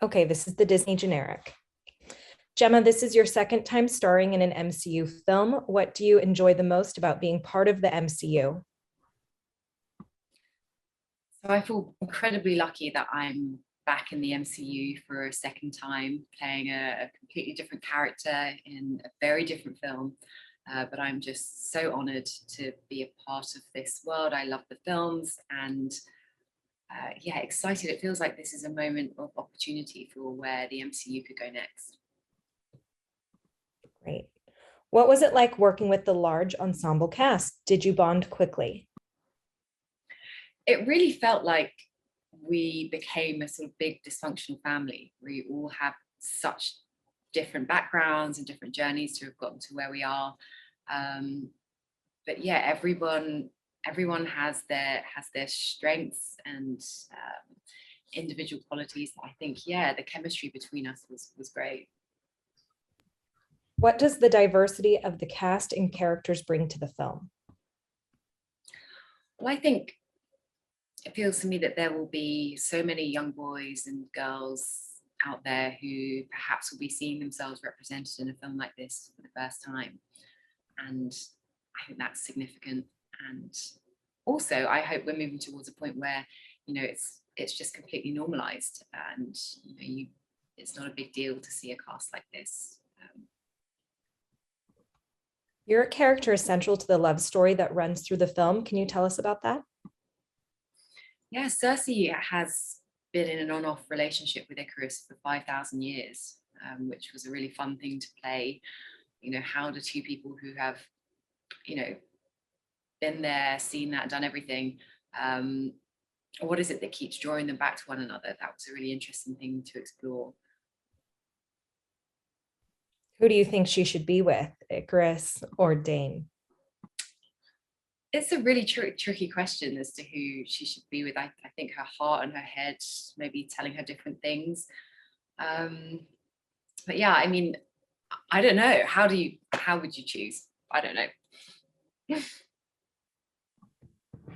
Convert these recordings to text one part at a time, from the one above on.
Okay, this is the Disney generic. Gemma, this is your second time starring in an MCU film. What do you enjoy the most about being part of the MCU? So I feel incredibly lucky that I'm back in the MCU for a second time, playing a completely different character in a very different film. But I'm just so honored to be a part of this world. I love the films and yeah, excited. It feels like this is a moment of opportunity for where the MCU could go next. Great. What was it like working with the large ensemble cast? Did you bond quickly? It really felt like we became a sort of big dysfunctional family. We all have such different backgrounds and different journeys to have gotten to where we are. Um, but yeah, everyone has their strengths and individual qualities. I think yeah, the chemistry between us was great. What does the diversity of the cast and characters bring to the film? Well, I think it feels to me that there will be so many young boys and girls out there who perhaps will be seeing themselves represented in a film like this for the first time. And I think that's significant. And also, I hope we're moving towards a point where, it's just completely normalized, and it's not a big deal to see a cast like this. Your character is central to the love story that runs through the film. Can you tell us about that? Yeah, Cersei has been in an on-off relationship with Icarus for 5,000 years, which was a really fun thing to play. How do two people who have, you know, been there, seen that, done everything, what is it that keeps drawing them back to one another? That was a really interesting thing to explore. Who do you think she should be with, Icarus or Dane? It's a really tricky question as to who she should be with. I think her heart and her head maybe telling her different things. But yeah, I mean, I don't know. How would you choose? I don't know.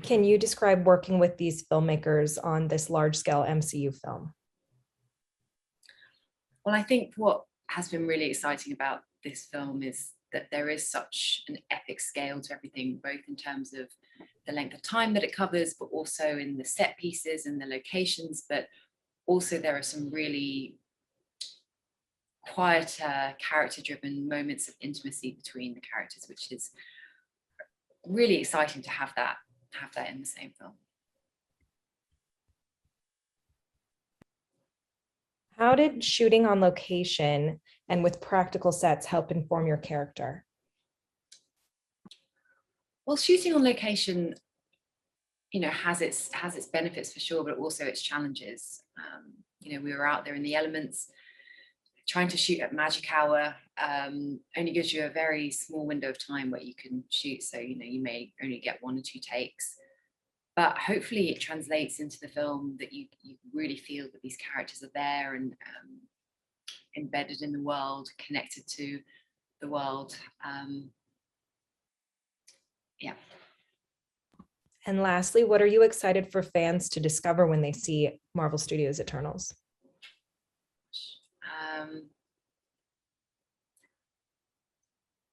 Can you describe working with these filmmakers on this large scale MCU film? Well, I think what has been really exciting about this film is that there is such an epic scale to everything, both in terms of the length of time that it covers, but also in the set pieces and the locations. But also there are some really quieter, character-driven moments of intimacy between the characters, which is really exciting to have that in the same film. How did shooting on location and with practical sets help inform your character? Well, shooting on location, has its benefits for sure, but also its challenges. We were out there in the elements. Trying to shoot at magic hour only gives you a very small window of time where you can shoot. So, you may only get one or two takes. But hopefully it translates into the film that you really feel that these characters are there and embedded in the world, connected to the world. Yeah. And lastly, what are you excited for fans to discover when they see Marvel Studios Eternals?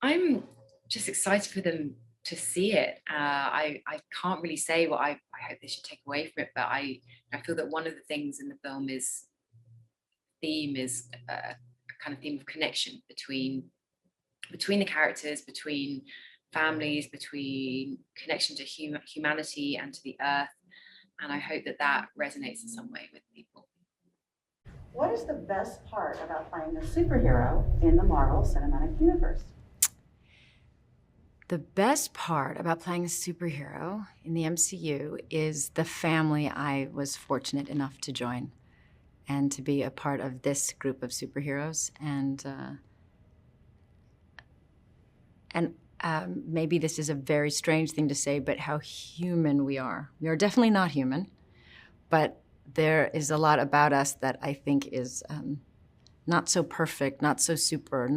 I'm just excited for them to see it. I can't really say what I hope they should take away from it, but I feel that one of the things in the film is a kind of theme of connection between the characters, between families, between connection to humanity and to the earth. And I hope that resonates in some way with people. What is the best part about playing a superhero in the Marvel Cinematic Universe? The best part about playing a superhero in the MCU is the family I was fortunate enough to join and to be a part of this group of superheroes. And maybe this is a very strange thing to say, but how human we are. We are definitely not human, but there is a lot about us that I think is not so perfect, not so super, and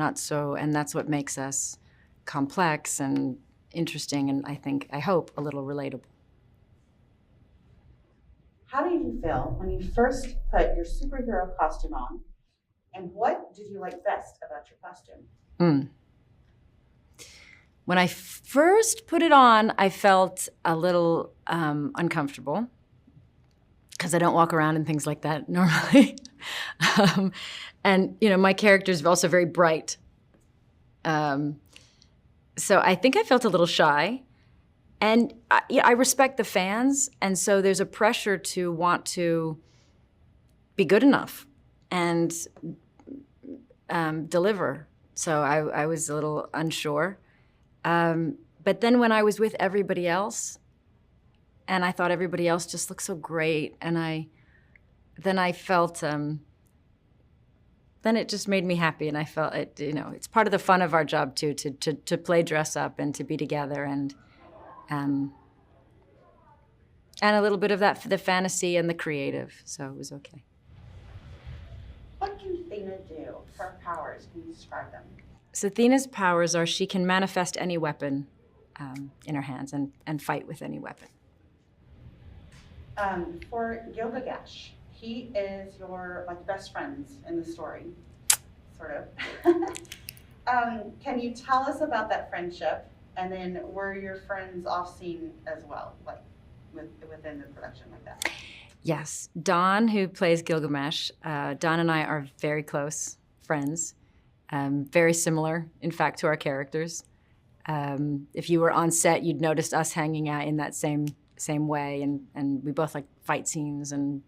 that's what makes us complex and interesting, and I hope, a little relatable. how did you feel when you first put your superhero costume on? And what did you like best about your costume? When I first put it on, I felt a little uncomfortable because I don't walk around in things like that normally. And, you know, my character is also very bright. So I think I felt a little shy. And I respect the fans, and so there's a pressure to want to be good enough and deliver. So I was a little unsure. But then when I was with everybody else, and I thought everybody else just looked so great, and then I felt, then it just made me happy, and I felt it. You know, it's part of the fun of our job too, to play dress up and to be together, and a little bit of that, the fantasy and the creative. So it was okay. What can Athena do? Her powers, can you describe them? So Athena's powers are she can manifest any weapon in her hands and fight with any weapon. For Gilgamesh, he is your best friends in the story, sort of. Can you tell us about that friendship? And then were your friends off scene as well, like within the production like that? Yes, Don, who plays Gilgamesh, Don and I are very close friends, very similar, in fact, to our characters. If you were on set, you'd notice us hanging out in that same way, and we both like fight scenes, and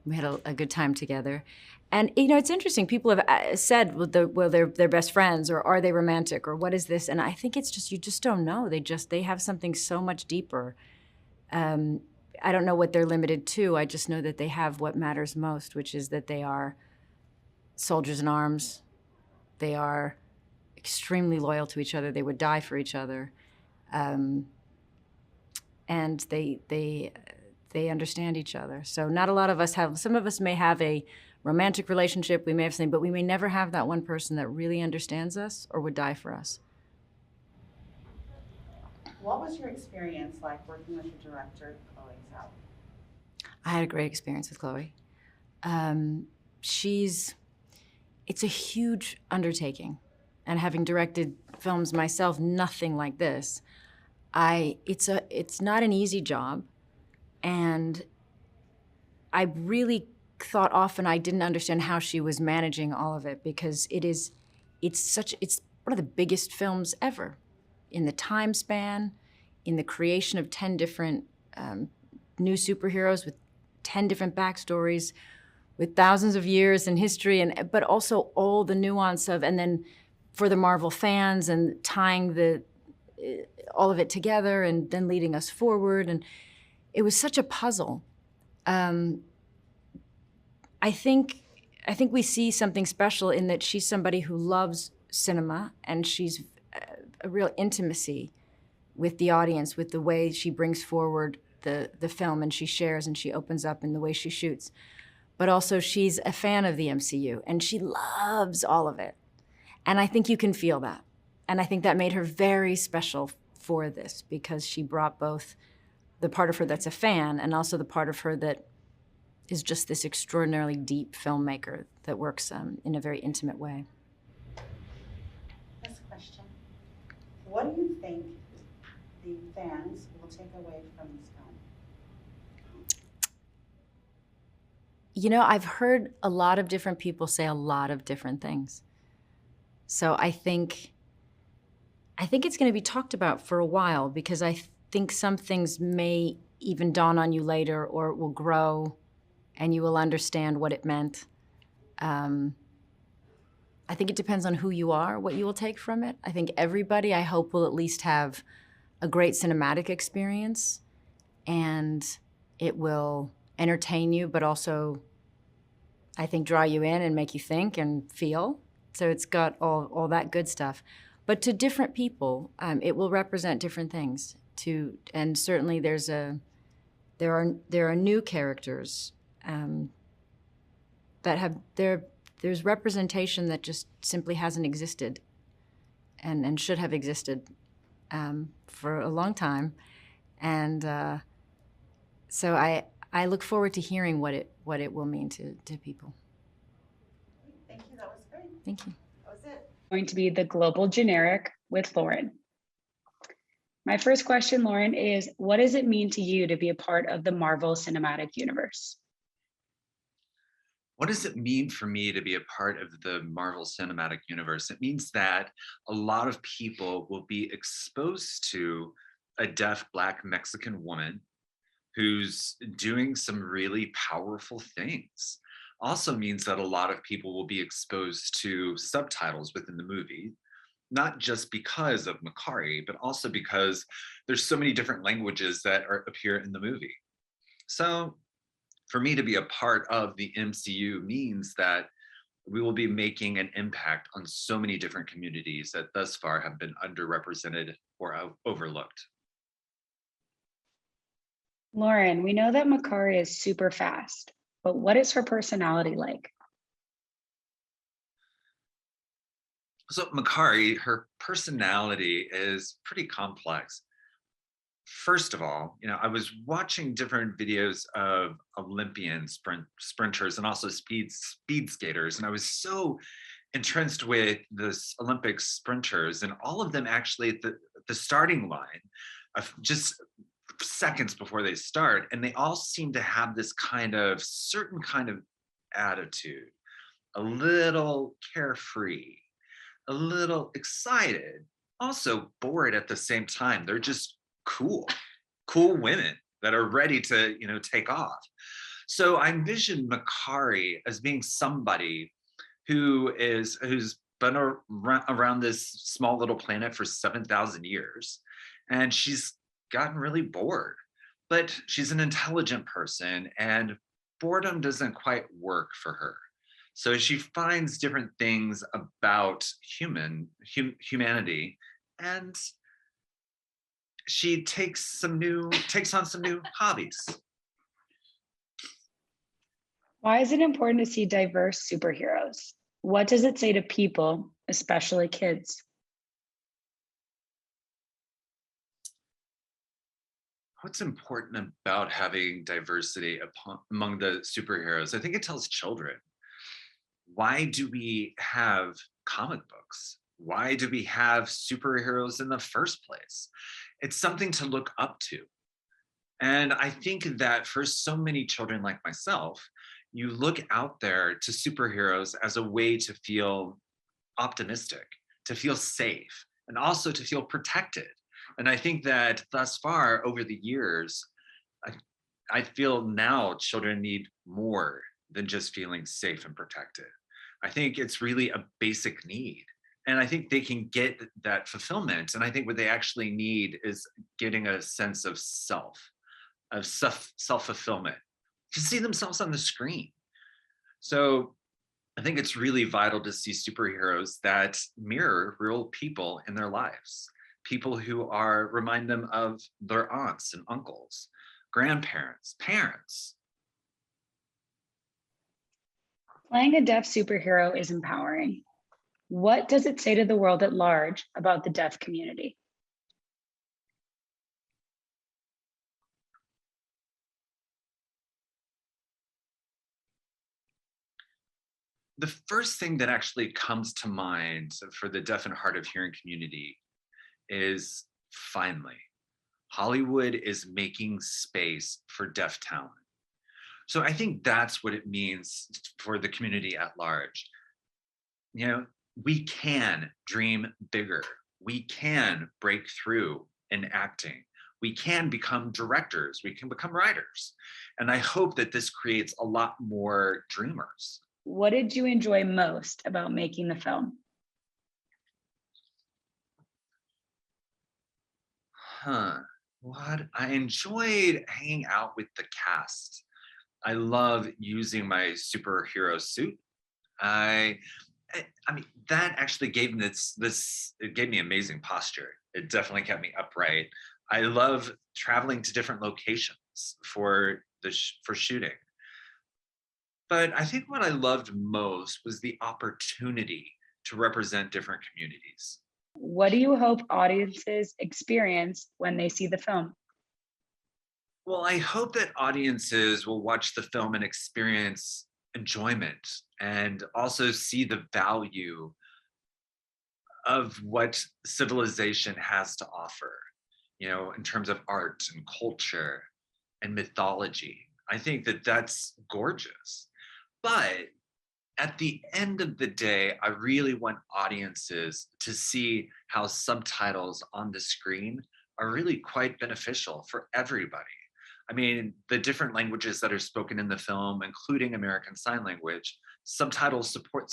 we had a good time together. And you know, it's interesting. People have said, "Well, they're best friends," or "Are they romantic?" or "What is this?" And I think it's just you just don't know. They have something so much deeper. I don't know what they're limited to. I just know that they have what matters most, which is that they are soldiers in arms. They are extremely loyal to each other. They would die for each other, and they understand each other. So not a lot of us have. Some of us may have a romantic relationship, we may have something, but we may never have that one person that really understands us or would die for us. What was your experience like working with your director, Chloe Zhao? I had a great experience with Chloe. It's a huge undertaking, and having directed films myself, nothing like this. It's not an easy job, and I really thought often I didn't understand how she was managing all of it, because it's one of the biggest films ever in the time span, in the creation of 10 different new superheroes with 10 different backstories, with thousands of years in history, but also all the nuance of, and then for the Marvel fans, and tying all of it together and then leading us forward. And it was such a puzzle. I think we see something special in that she's somebody who loves cinema, and she's a real intimacy with the audience, with the way she brings forward the film, and she shares and she opens up in the way she shoots. But also she's a fan of the MCU, and she loves all of it. And I think you can feel that. And I think that made her very special for this, because she brought both the part of her that's a fan and also the part of her that is just this extraordinarily deep filmmaker that works in a very intimate way. Next question. What do you think the fans will take away from this film? You know, I've heard a lot of different people say a lot of different things. So I think it's going to be talked about for a while, because I think some things may even dawn on you later, or it will grow and you will understand what it meant. I think it depends on who you are, what you will take from it. I think everybody, I hope, will at least have a great cinematic experience, and it will entertain you, but also, I think, draw you in and make you think and feel. So it's got all that good stuff. But to different people, it will represent different things. And certainly there are new characters that have there's representation that just simply hasn't existed, and should have existed for a long time, and So I look forward to hearing what it will mean to people. Thank you, that was great. Thank you. That was it. Going to be the global generic with Lauren. My first question, Lauren, is what does it mean to you to be a part of the Marvel Cinematic Universe? What does it mean for me to be a part of the Marvel Cinematic Universe? It means that a lot of people will be exposed to a deaf Black Mexican woman who's doing some really powerful things. Also means that a lot of people will be exposed to subtitles within the movie, not just because of Makkari, but also because there's so many different languages that appear in the movie. So for me to be a part of the MCU means that we will be making an impact on so many different communities that thus far have been underrepresented or overlooked. Lauren, we know that Makkari is super fast, but what is her personality like? So Makkari, her personality is pretty complex. First of all, I was watching different videos of Olympian sprinters and also speed skaters, and I was so entrenched with this Olympic sprinters, and all of them actually at the starting line of just seconds before they start, and they all seem to have this certain kind of attitude, a little carefree, a little excited, also bored at the same time. They're just cool women that are ready to take off. So I envision Makkari as being somebody who's been around this small little planet for 7,000 years, and she's gotten really bored, but she's an intelligent person, and boredom doesn't quite work for her. So she finds different things about humanity, and she takes on some new hobbies. Why is it important to see diverse superheroes? What does it say to people, especially kids? What's important about having diversity among the superheroes? I think it tells children, why do we have comic books? Why do we have superheroes in the first place? It's something to look up to. And I think that for so many children like myself, you look out there to superheroes as a way to feel optimistic, to feel safe, and also to feel protected. And I think that thus far over the years, I feel now children need more than just feeling safe and protected. I think it's really a basic need. And I think they can get that fulfillment. And I think what they actually need is getting a sense of self-fulfillment, to see themselves on the screen. So I think it's really vital to see superheroes that mirror real people in their lives. People who remind them of their aunts and uncles, grandparents, parents. Playing a deaf superhero is empowering. What does it say to the world at large about the deaf community? The first thing that actually comes to mind for the deaf and hard of hearing community is finally, Hollywood is making space for deaf talent. So I think that's what it means for the community at large. We can dream bigger. We can break through in acting. We can become directors. We can become writers. And I hope that this creates a lot more dreamers. What did you enjoy most about making the film? What I enjoyed hanging out with the cast. I love using my superhero suit. I mean, that actually gave me it gave me amazing posture. It definitely kept me upright. I love traveling to different locations for shooting. But I think what I loved most was the opportunity to represent different communities. What do you hope audiences experience when they see the film? Well, I hope that audiences will watch the film and experience enjoyment and also see the value of what civilization has to offer, in terms of art and culture and mythology. I think that that's gorgeous. But at the end of the day, I really want audiences to see how subtitles on the screen are really quite beneficial for everybody. I mean, the different languages that are spoken in the film, including American Sign Language, subtitles support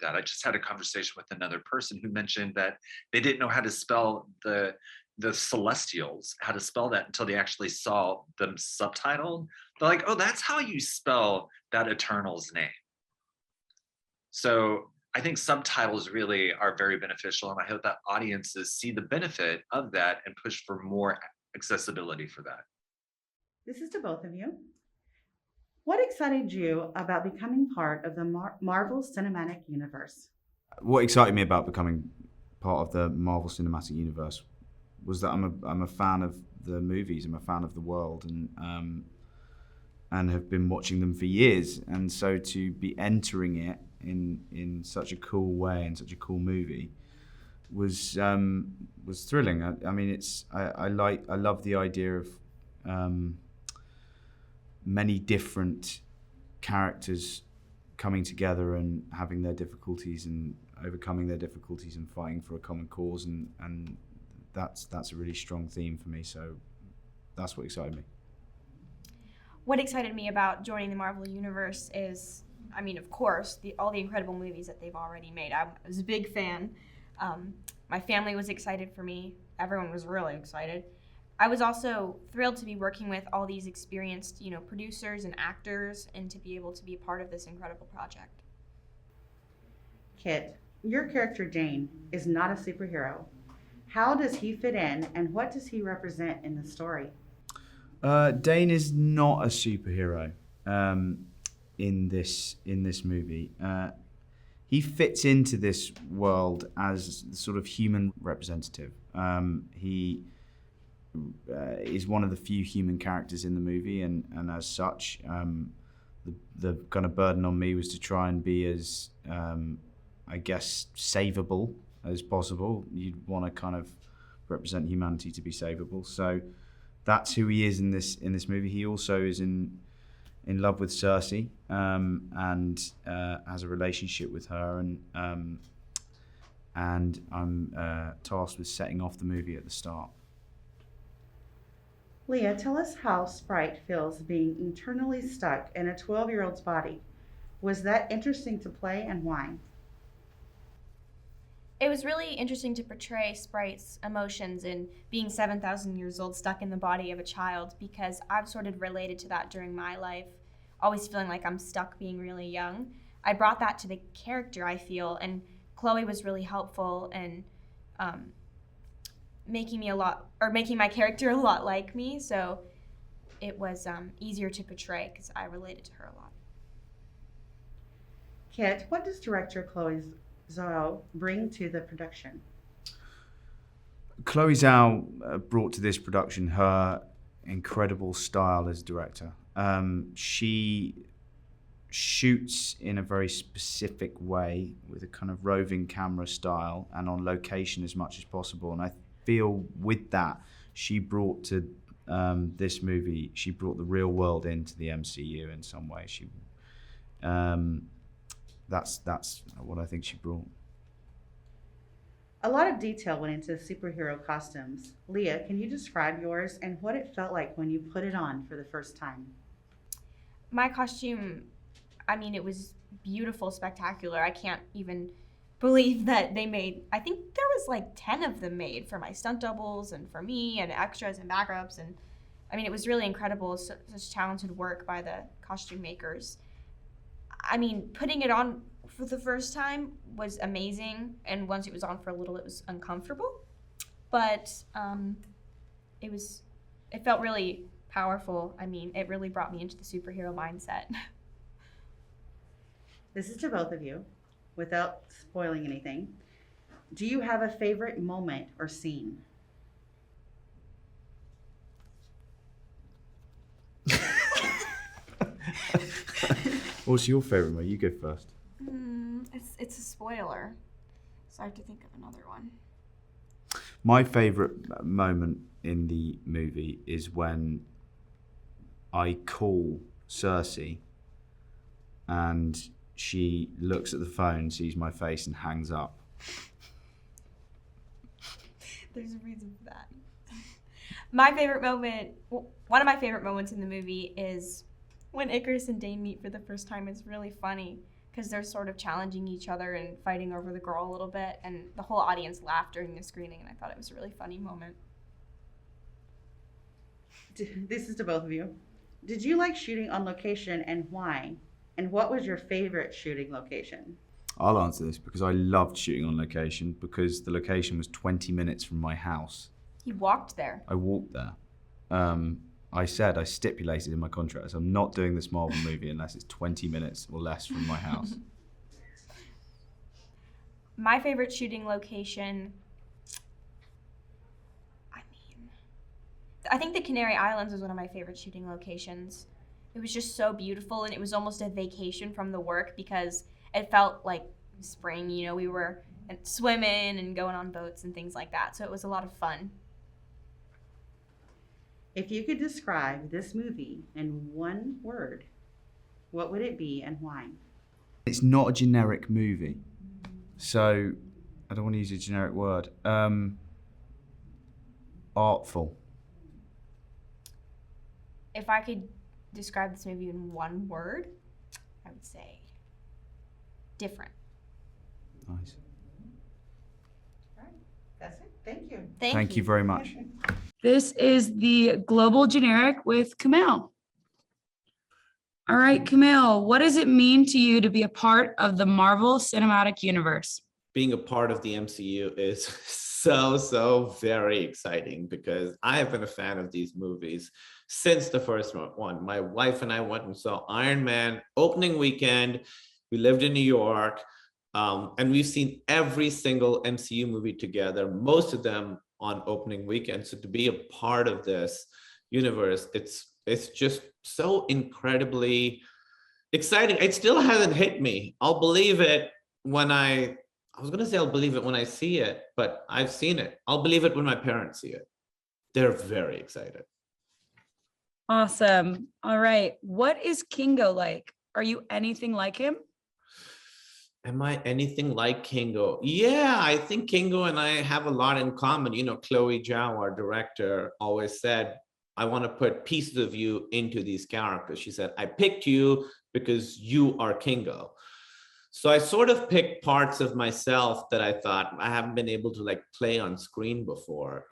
that. I just had a conversation with another person who mentioned that they didn't know how to spell the celestials, how to spell that until they actually saw them subtitled. They're like, oh, that's how you spell that Eternal's name. So I think subtitles really are very beneficial, and I hope that audiences see the benefit of that and push for more accessibility for that. This is to both of you. What excited you about becoming part of the Marvel Cinematic Universe? What excited me about becoming part of the Marvel Cinematic Universe was that I'm a fan of the movies. I'm a fan of the world, and have been watching them for years. And so to be entering it in such a cool way, in such a cool movie, was thrilling. I mean, I love the idea of many different characters coming together and having their difficulties and overcoming their difficulties and fighting for a common cause, and that's a really strong theme for me. So that's what excited me. What excited me about joining the Marvel Universe is, I mean, of course, all the incredible movies that they've already made. I was a big fan. My family was excited for me. Everyone was really excited. I was also thrilled to be working with all these experienced, producers and actors, and to be able to be a part of this incredible project. Kit, your character Dane is not a superhero. How does he fit in, and what does he represent in the story? Dane is not a superhero in this movie. He fits into this world as the sort of human representative. He is one of the few human characters in the movie, and as such, the kind of burden on me was to try and be as, I guess, savable as possible. You'd want to kind of represent humanity to be savable. So that's who he is in this movie. He also is in love with Cersei, and has a relationship with her, and I'm tasked with setting off the movie at the start. Leah, tell us how Sprite feels being eternally stuck in a 12-year-old's body. Was that interesting to play, and why? It was really interesting to portray Sprite's emotions in being 7,000 years old, stuck in the body of a child, because I've sort of related to that during my life, always feeling like I'm stuck being really young. I brought that to the character, I feel, and Chloe was really helpful in making my character a lot like me, so it was easier to portray because I related to her a lot. Kit, what does director Chloe Zhao bring to the production? Chloe Zhao brought to this production her incredible style as a director. She shoots in a very specific way with a kind of roving camera style and on location as much as possible. And I feel with that, she brought to this movie, she brought the real world into the MCU in some way. That's what I think she brought. A lot of detail went into superhero costumes. Leah, can you describe yours and what it felt like when you put it on for the first time? My costume, I mean, it was beautiful, spectacular. I can't even believe that they made, I think there was like 10 of them made for my stunt doubles and for me and extras and backups. And I mean, it was really incredible, such talented work by the costume makers. I mean, putting it on for the first time was amazing. And once it was on for a little, it was uncomfortable. But it felt really powerful. I mean, it really brought me into the superhero mindset. This is to both of you, without spoiling anything. Do you have a favorite moment or scene? What's your favorite moment? You go first. It's a spoiler, so I have to think of another one. My favorite moment in the movie is when I call Cersei and she looks at the phone, sees my face, and hangs up. There's a reason for that. My favorite moment, one of my favorite moments in the movie is when Icarus and Dane meet for the first time. It's really funny because they're sort of challenging each other and fighting over the girl a little bit, and the whole audience laughed during the screening, and I thought it was a really funny moment. This is to both of you. Did you like shooting on location, and why? And what was your favorite shooting location? I'll answer this because I loved shooting on location because the location was 20 minutes from my house. He walked there. I walked there. I stipulated in my contract, so I'm not doing this Marvel movie unless it's 20 minutes or less from my house. My favorite shooting location, I think the Canary Islands was one of my favorite shooting locations. It was just so beautiful, and it was almost a vacation from the work because it felt like spring. We were swimming and going on boats and things like that, so it was a lot of fun. If you could describe this movie in one word, what would it be and why? It's not a generic movie, so I don't want to use a generic word. Artful. If I could describe this movie in one word, I would say different. Nice. All right, that's it. Thank you. Thank you very much. This is the global generic with Kumail. All right, Kumail, what does it mean to you to be a part of the Marvel Cinematic Universe? Being a part of the MCU is so very exciting because I have been a fan of these movies since the first one. My wife and I went and saw Iron Man opening weekend. We lived in New York, and we've seen every single MCU movie together, most of them on opening weekend. So to be a part of this universe, it's just so incredibly exciting. It still hasn't hit me. I'll believe it when I was going to say I'll believe it when I see it, but I've seen it. I'll believe it when my parents see it. They're very excited. Awesome. All right. What is Kingo like? Are you anything like him? Am I anything like Kingo? Yeah, I think Kingo and I have a lot in common. Chloe Zhao, our director, always said, I want to put pieces of you into these characters. She said, I picked you because you are Kingo. So I sort of picked parts of myself that I thought I haven't been able to play on screen before,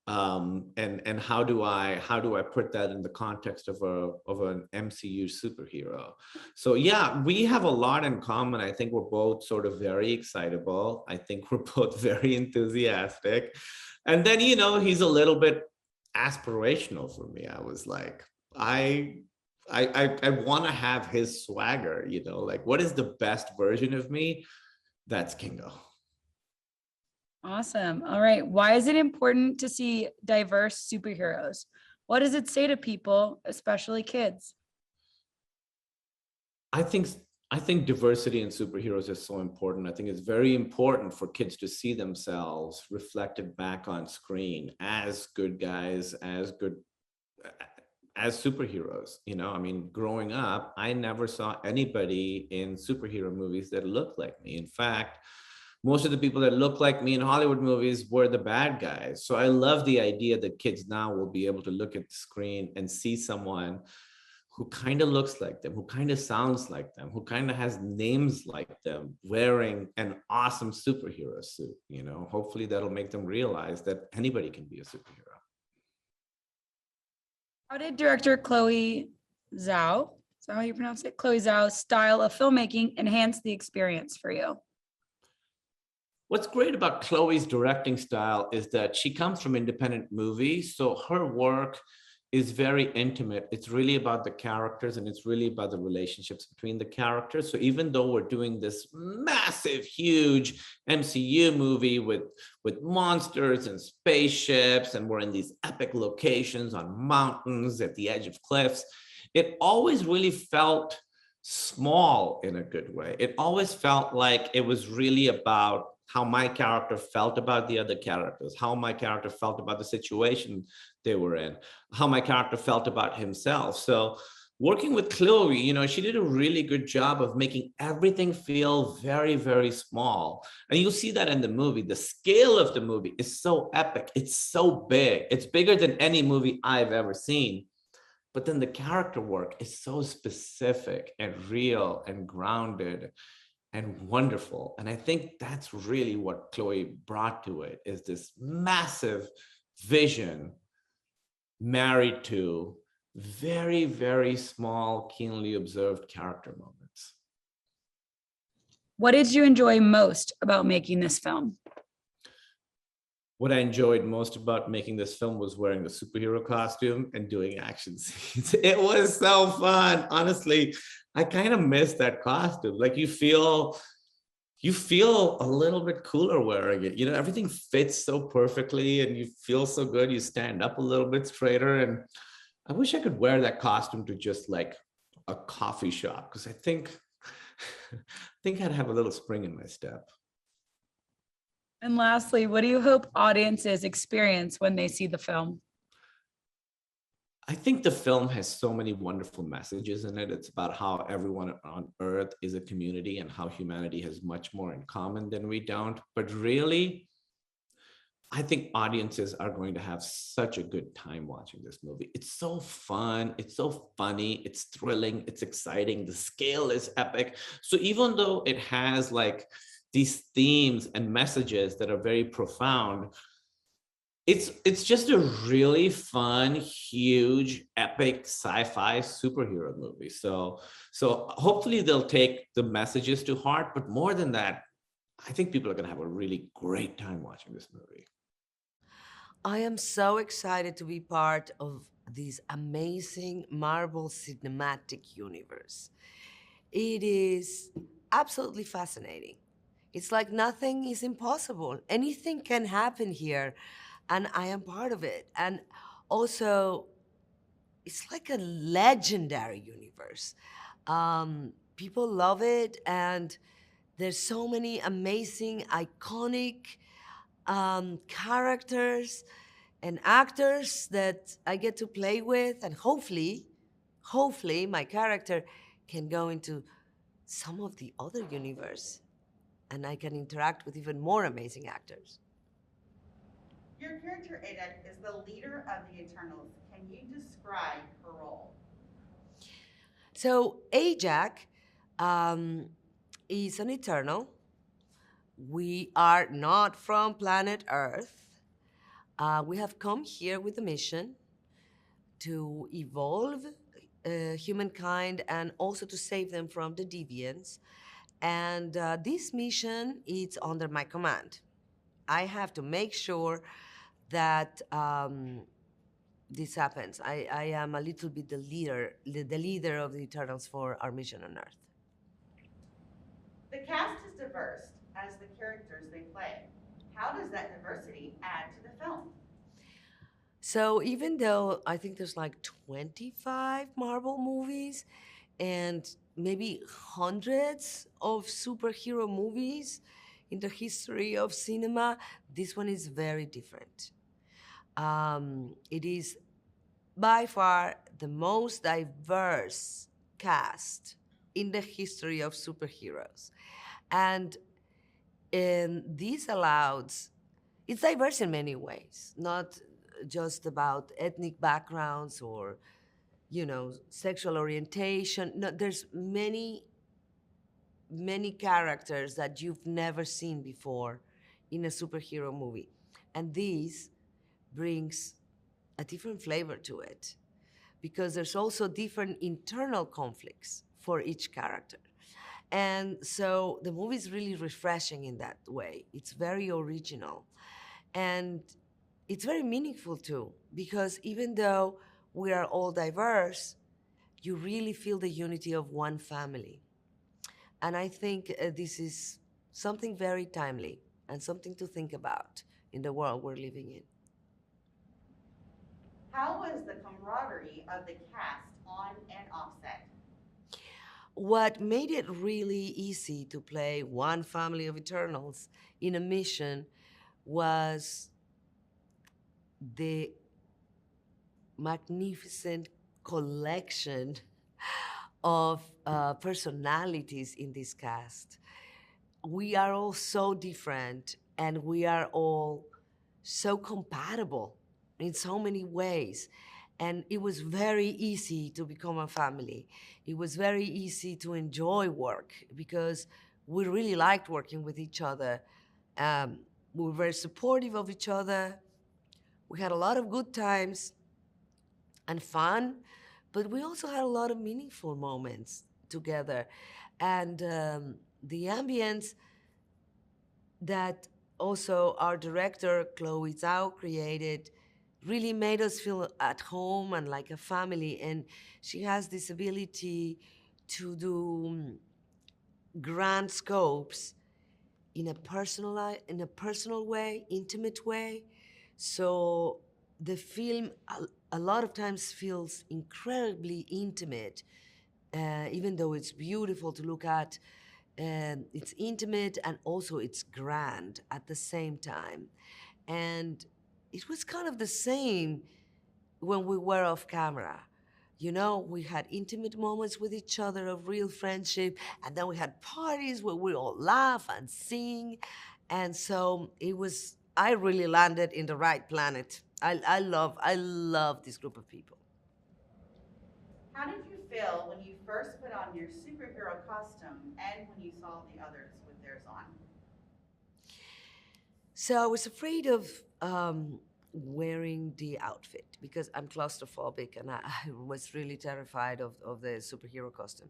and how do I put that in the context of an MCU superhero? So yeah, we have a lot in common. I think we're both sort of very excitable. I think we're both very enthusiastic. And then, he's a little bit aspirational for me. I was like, I want to have his swagger, what is the best version of me? That's Kingo. Awesome. All right. Why is it important to see diverse superheroes? What does it say to people, especially kids? I think diversity in superheroes is so important. I think it's very important for kids to see themselves reflected back on screen as good guys, as superheroes. Growing up, I never saw anybody in superhero movies that looked like me. In fact, most of the people that look like me in Hollywood movies were the bad guys. So I love the idea that kids now will be able to look at the screen and see someone who kind of looks like them, who kind of sounds like them, who kind of has names like them, wearing an awesome superhero suit. Hopefully that'll make them realize that anybody can be a superhero. How did director Chloe Zhao, is that how you pronounce it? Chloe Zhao's style of filmmaking enhance the experience for you? What's great about Chloe's directing style is that she comes from independent movies, so her work is very intimate. It's really about the characters, and it's really about the relationships between the characters. So even though we're doing this massive, huge MCU movie with monsters and spaceships, and we're in these epic locations on mountains at the edge of cliffs, it always really felt small in a good way. It always felt like it was really about how my character felt about the other characters, how my character felt about the situation they were in, how my character felt about himself. So working with Chloe, she did a really good job of making everything feel very, very small. And you'll see that in the movie. The scale of the movie is so epic. It's so big. It's bigger than any movie I've ever seen. But then the character work is so specific and real and grounded and wonderful. And I think that's really what Chloe brought to it, is this massive vision married to very, very small, keenly observed character moments. What did you enjoy most about making this film? What I enjoyed most about making this film was wearing the superhero costume and doing action scenes. It was so fun. Honestly, I kind of miss that costume. Like you feel a little bit cooler wearing it. Everything fits so perfectly and you feel so good. You stand up a little bit straighter. And I wish I could wear that costume to just like a coffee shop, because I think I'd have a little spring in my step. And lastly, what do you hope audiences experience when they see the film? I think the film has so many wonderful messages in it. It's about how everyone on Earth is a community and how humanity has much more in common than we don't. But really, I think audiences are going to have such a good time watching this movie. It's so fun. It's so funny. It's thrilling. It's exciting. The scale is epic. So even though it has like these themes and messages that are very profound, it's just a really fun, huge, epic sci-fi superhero movie. So hopefully they'll take the messages to heart, but more than that, I think people are going to have a really great time watching this movie. I am so excited to be part of this amazing Marvel cinematic universe. It is absolutely fascinating. It's like nothing is impossible. Anything can happen here, and I am part of it. And also, it's like a legendary universe. People love it, and there's so many amazing, iconic characters and actors that I get to play with, and hopefully, my character can go into some of the other universe, and I can interact with even more amazing actors. Your character, Ajak, is the leader of the Eternals. Can you describe her role? So Ajak is an Eternal. We are not from planet Earth. We have come here with a mission to evolve humankind and also to save them from the deviants. And this mission is under my command. I have to make sure that this happens. I am a little bit the leader of the Eternals for our mission on Earth. The cast is diverse as the characters they play. How does that diversity add to the film? So even though I think there's like 25 Marvel movies and maybe hundreds of superhero movies in the history of cinema, this one is very different. It is by far the most diverse cast in the history of superheroes. And this allows, it's diverse in many ways, not just about ethnic backgrounds or, sexual orientation. No, there's many characters that you've never seen before in a superhero movie. And this brings a different flavor to it because there's also different internal conflicts for each character. And so the movie is really refreshing in that way. It's very original. And it's very meaningful too, because even though we are all diverse, you really feel the unity of one family. And I think this is something very timely and something to think about in the world we're living in. How was the camaraderie of the cast on and off set? what made it really easy to play one family of Eternals in a mission was the magnificent collection of personalities in this cast. We are all so different and we are all so compatible in so many ways. And it was very easy to become a family. It was very easy to enjoy work because we really liked working with each other. We were very supportive of each other. We had a lot of good times and fun, but we also had a lot of meaningful moments together. And the ambience that also our director, Chloe Zhao, created really made us feel at home and like a family. And she has this ability to do grand scopes in a personal way, intimate way. So the film a lot of times feels incredibly intimate, even though it's beautiful to look at. It's intimate and also it's grand at the same time. And it was kind of the same when we were off camera. You know, we had intimate moments with each other of real friendship, and then we had parties where we all laugh and sing. And so I really landed in the right planet. I love this group of people. How did you feel when you first put on your superhero costume and when you saw the others with theirs on? So I was afraid of wearing the outfit because I'm claustrophobic and I was really terrified of the superhero costume.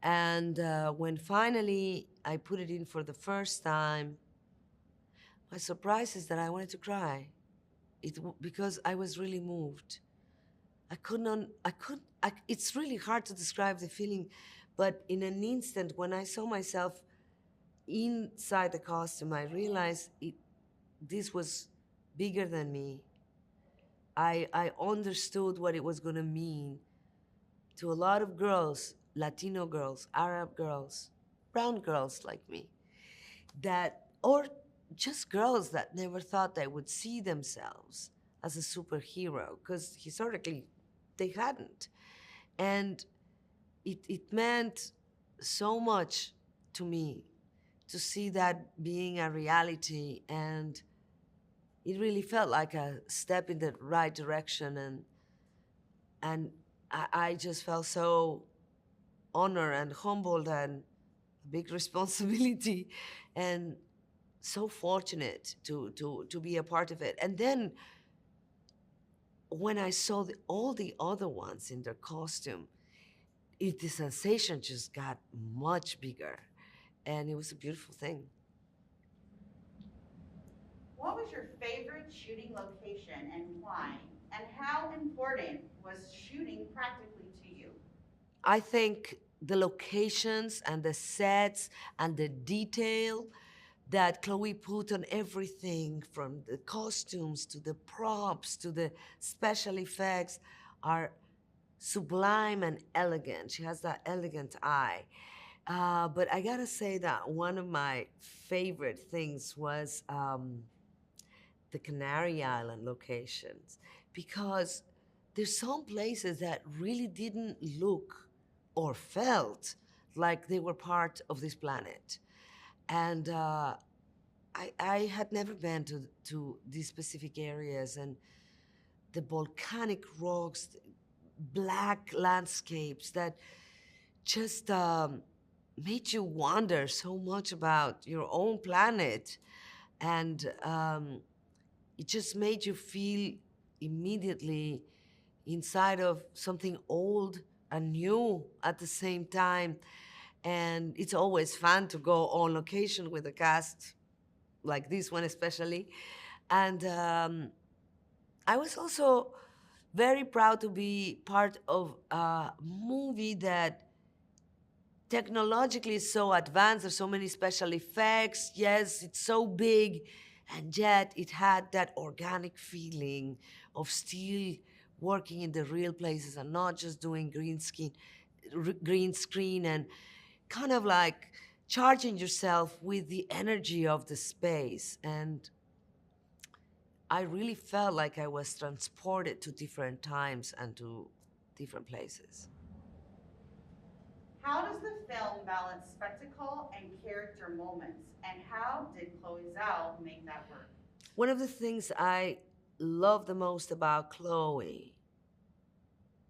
And when finally I put it in for the first time, my surprise is that I wanted to cry. Because I was really moved. It's really hard to describe the feeling, but in an instant when I saw myself inside the costume, I realized this was bigger than me. I understood what it was going to mean to a lot of girls, Latino girls, Arab girls, brown girls like me, or just girls that never thought they would see themselves as a superhero, because historically they hadn't. And it meant so much to me to see that being a reality, and it really felt like a step in the right direction. And I just felt so honored and humbled and a big responsibility and so fortunate to be a part of it. And then when I saw all the other ones in their costume, the sensation just got much bigger, and it was a beautiful thing. What was your favorite shooting location and why? And how important was shooting practically to you? I think the locations and the sets and the detail that Chloe put on everything, from the costumes to the props to the special effects, are sublime and elegant. She has that elegant eye. But I gotta say that one of my favorite things was the Canary Island locations, because there's some places that really didn't look or felt like they were part of this planet. And I had never been to these specific areas, and the volcanic rocks, black landscapes that just made you wonder so much about your own planet. And it just made you feel immediately inside of something old and new at the same time. And it's always fun to go on location with a cast like this one especially. And I was also very proud to be part of a movie that technologically is so advanced. There's so many special effects. Yes, it's so big, and yet it had that organic feeling of still working in the real places and not just doing green screen. green screen and kind of like charging yourself with the energy of the space. And I really felt like I was transported to different times and to different places. How does the film balance spectacle and character moments? And how did Chloe Zhao make that work? One of the things I love the most about Chloe,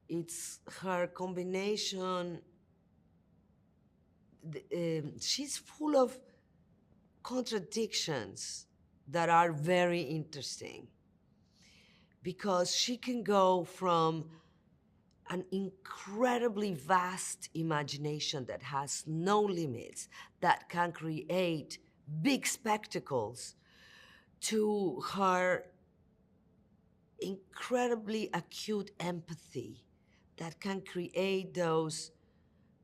it's her combination. She's full of contradictions that are very interesting, because she can go from an incredibly vast imagination that has no limits, that can create big spectacles, to her incredibly acute empathy that can create those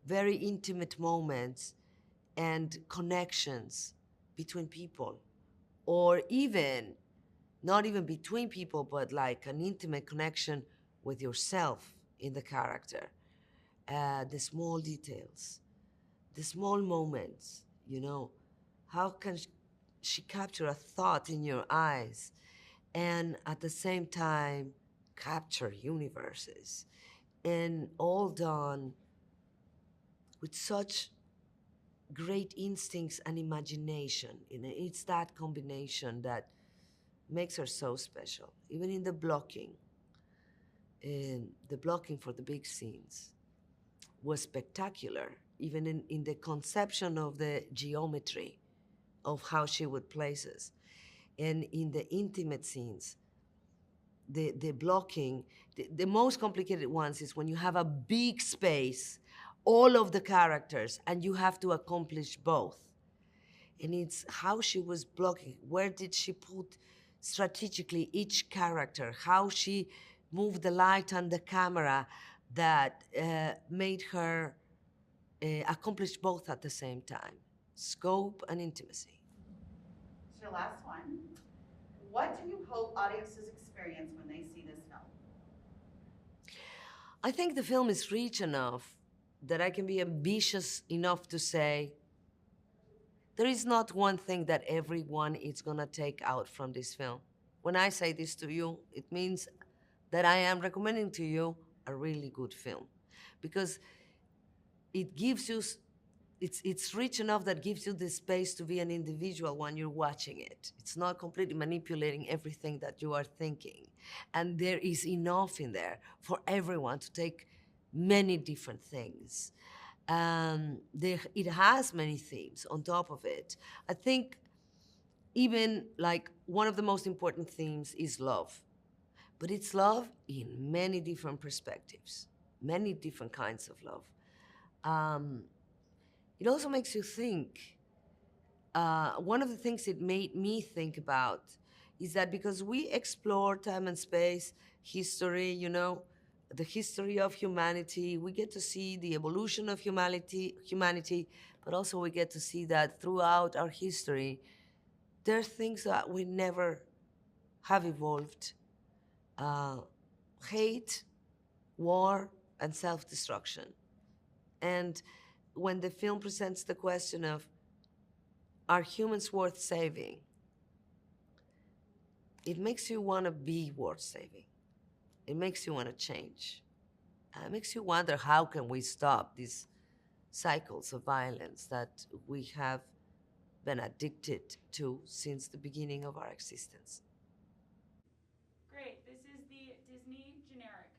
very intimate moments and connections between people, or even not even between people, but like an intimate connection with yourself in the character. The small details, the small moments, how can she capture a thought in your eyes and at the same time capture universes, and all done with such great instincts and imagination. It's that combination that makes her so special. Even in the blocking for the big scenes was spectacular, even in the conception of the geometry of how she would place us. And in the intimate scenes, the blocking, the most complicated ones is when you have a big space, all of the characters, and you have to accomplish both. And it's how she was blocking. Where did she put strategically each character? How she moved the light and the camera that made her accomplish both at the same time. Scope and intimacy. So your last one. What do you hope audiences experience when they see this film? I think the film is rich enough that I can be ambitious enough to say, there is not one thing that everyone is gonna take out from this film. When I say this to you, it means that I am recommending to you a really good film, because it gives you, it's rich enough that gives you the space to be an individual when you're watching it. It's not completely manipulating everything that you are thinking. And there is enough in there for everyone to take many different things. It has many themes on top of it. I think even like one of the most important themes is love. But it's love in many different perspectives, many different kinds of love. It also makes you think. One of the things it made me think about is that because we explore time and space, history, the history of humanity, we get to see the evolution of humanity, but also we get to see that throughout our history, there are things that we never have evolved. Hate, war, and self-destruction. And when the film presents the question of, are humans worth saving? It makes you want to be worth saving. It makes you want to change. It makes you wonder, how can we stop these cycles of violence that we have been addicted to since the beginning of our existence? Great. This is the Disney generic.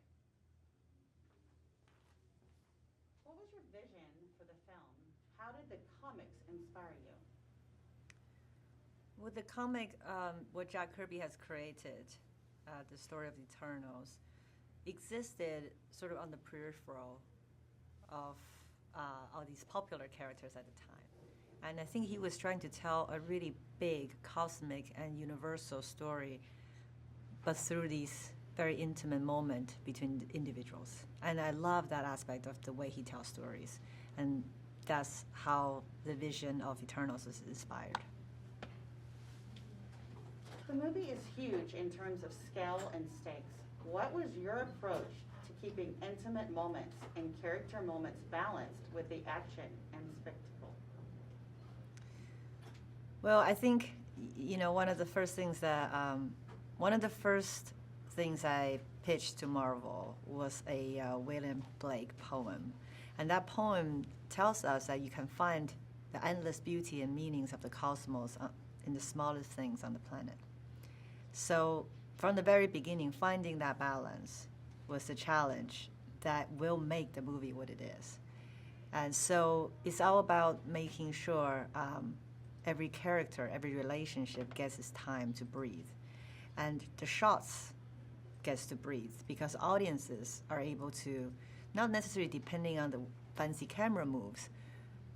What was your vision for the film? How did the comics inspire you? With the comic, what Jack Kirby has created, the story of the Eternals, existed sort of on the peripheral of all these popular characters at the time. And I think he was trying to tell a really big, cosmic, and universal story, but through these very intimate moments between individuals. And I love that aspect of the way he tells stories. And that's how the vision of Eternals is inspired. The movie is huge in terms of scale and stakes. What was your approach to keeping intimate moments and character moments balanced with the action and spectacle? Well, I think, one of the first things I pitched to Marvel was a William Blake poem. And that poem tells us that you can find the endless beauty and meanings of the cosmos in the smallest things on the planet. So from the very beginning, finding that balance was the challenge that will make the movie what it is. And so it's all about making sure every character, every relationship gets its time to breathe. And the shots gets to breathe because audiences are able to, not necessarily depending on the fancy camera moves,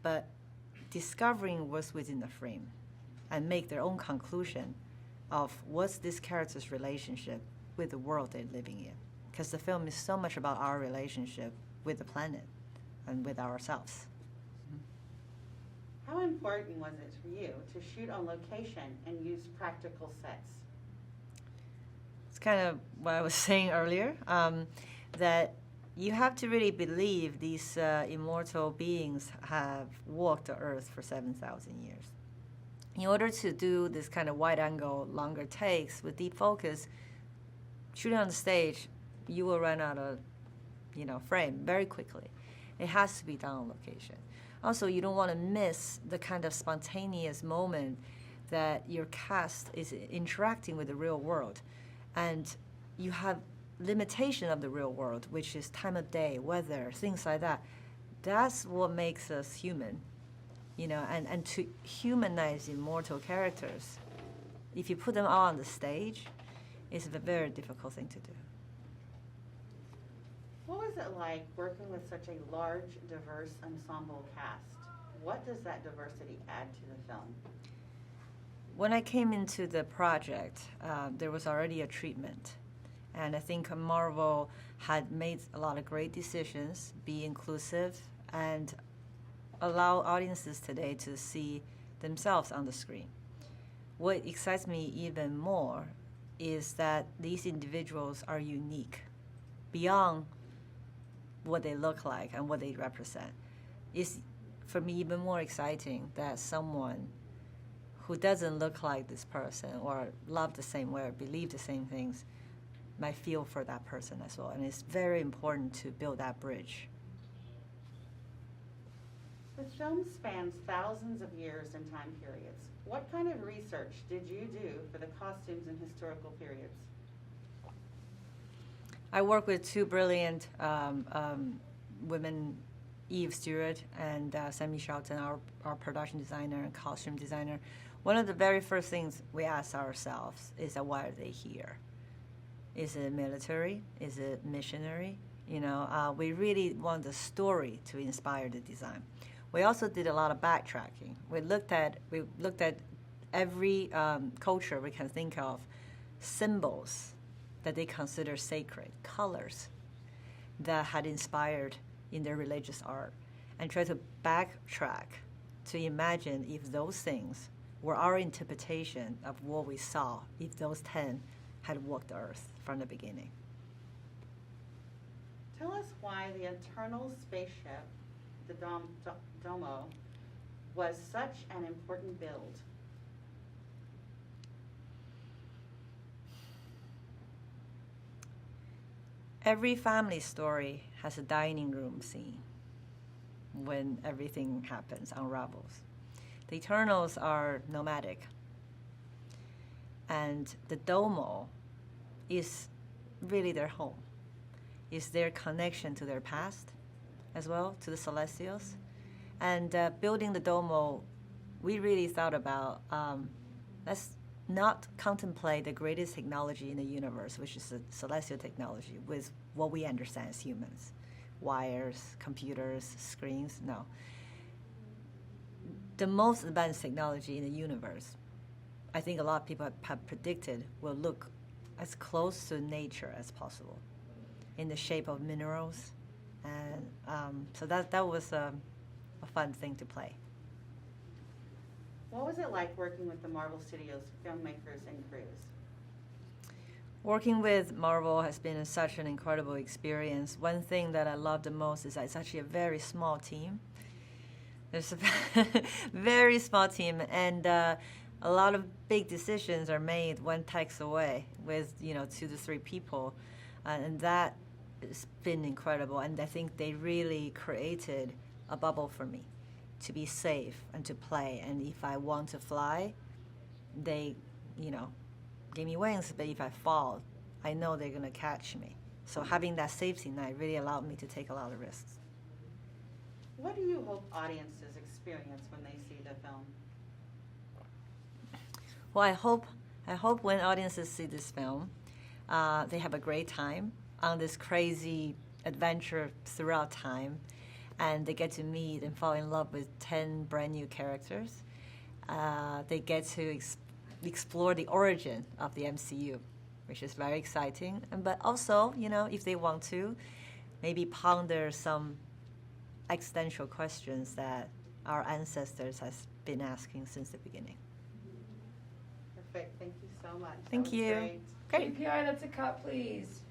but discovering what's within the frame and make their own conclusion of what's this character's relationship with the world they're living in. Because the film is so much about our relationship with the planet and with ourselves. How important was it for you to shoot on location and use practical sets? It's kind of what I was saying earlier, that you have to really believe these immortal beings have walked the earth for 7,000 years. In order to do this kind of wide angle, longer takes with deep focus, shooting on the stage, you will run out of, frame very quickly. It has to be done on location. Also, you don't want to miss the kind of spontaneous moment that your cast is interacting with the real world. And you have limitation of the real world, which is time of day, weather, things like that. That's what makes us human, and to humanize immortal characters, if you put them all on the stage, it's a very difficult thing to do. What was it like working with such a large, diverse ensemble cast? What does that diversity add to the film? When I came into the project, there was already a treatment. And I think Marvel had made a lot of great decisions, be inclusive, and allow audiences today to see themselves on the screen. What excites me even more is that these individuals are unique beyond what they look like and what they represent. It's, for me, even more exciting that someone who doesn't look like this person or love the same way or believe the same things might feel for that person as well. And it's very important to build that bridge. The film spans thousands of years and time periods. What kind of research did you do for the costumes in historical periods? I work with two brilliant women, Eve Stewart and Sammy Shelton, our production designer and costume designer. One of the very first things we ask ourselves is that why are they here? Is it military? Is it missionary? We really want the story to inspire the design. We also did a lot of backtracking. We looked at every culture we can think of, symbols that they consider sacred, colors that had inspired in their religious art, and try to backtrack to imagine if those things were our interpretation of what we saw, if those 10 had walked the earth from the beginning. Tell us why the eternal spaceship, the Domo, was such an important build. Every family story has a dining room scene when everything happens, unravels. The Eternals are nomadic. And the Domo is really their home. It's their connection to their past as well, to the Celestials. And building the Domo, we really thought about, let's not contemplate the greatest technology in the universe, which is the celestial technology, with what we understand as humans. Wires, computers, screens, no. The most advanced technology in the universe, I think a lot of people have predicted, will look as close to nature as possible in the shape of minerals. And so that was a fun thing to play. What was it like working with the Marvel Studios filmmakers and crews? Working with Marvel has been such an incredible experience. One thing that I love the most is that it's actually a very small team. There's a very small team, and a lot of big decisions are made one text away with 2 to 3 people, and that has been incredible. And I think they really created a bubble for me to be safe and to play. And if I want to fly, they, gave me wings, but if I fall, I know they're gonna catch me. So having that safety net really allowed me to take a lot of risks. What do you hope audiences experience when they see the film? Well, I hope when audiences see this film, they have a great time on this crazy adventure throughout time, and they get to meet and fall in love with 10 brand new characters. They get to explore the origin of the MCU, which is very exciting. But also, if they want to, maybe ponder some existential questions that our ancestors has been asking since the beginning. Perfect. Thank you so much. Thank you. Great. KPI, that's a cut, please.